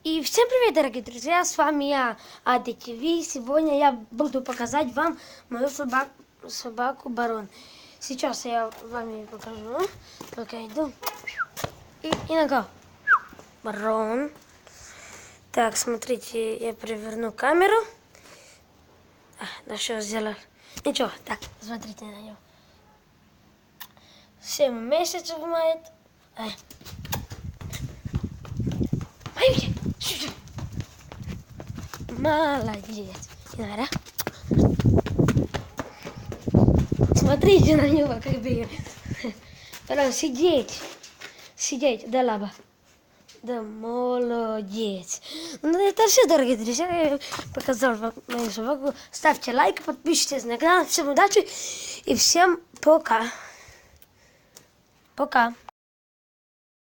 И всем привет, дорогие друзья, с вами я, АДТВ. Сегодня я буду показать вам мою собаку Барон. Сейчас я вам ее покажу, только иду. И нога. Барон. Так, смотрите, я переверну камеру. Да что сделал? Ничего, так, смотрите на него. 7 месяцев мает. Молодец. Инара. Смотрите на него, как бегает. Прям сидеть. Сидеть, да лаба. Да молодец. Ну это все, дорогие друзья. Я показал вам мою собаку. Ставьте лайк, подписывайтесь на канал. Всем удачи и всем пока. Пока.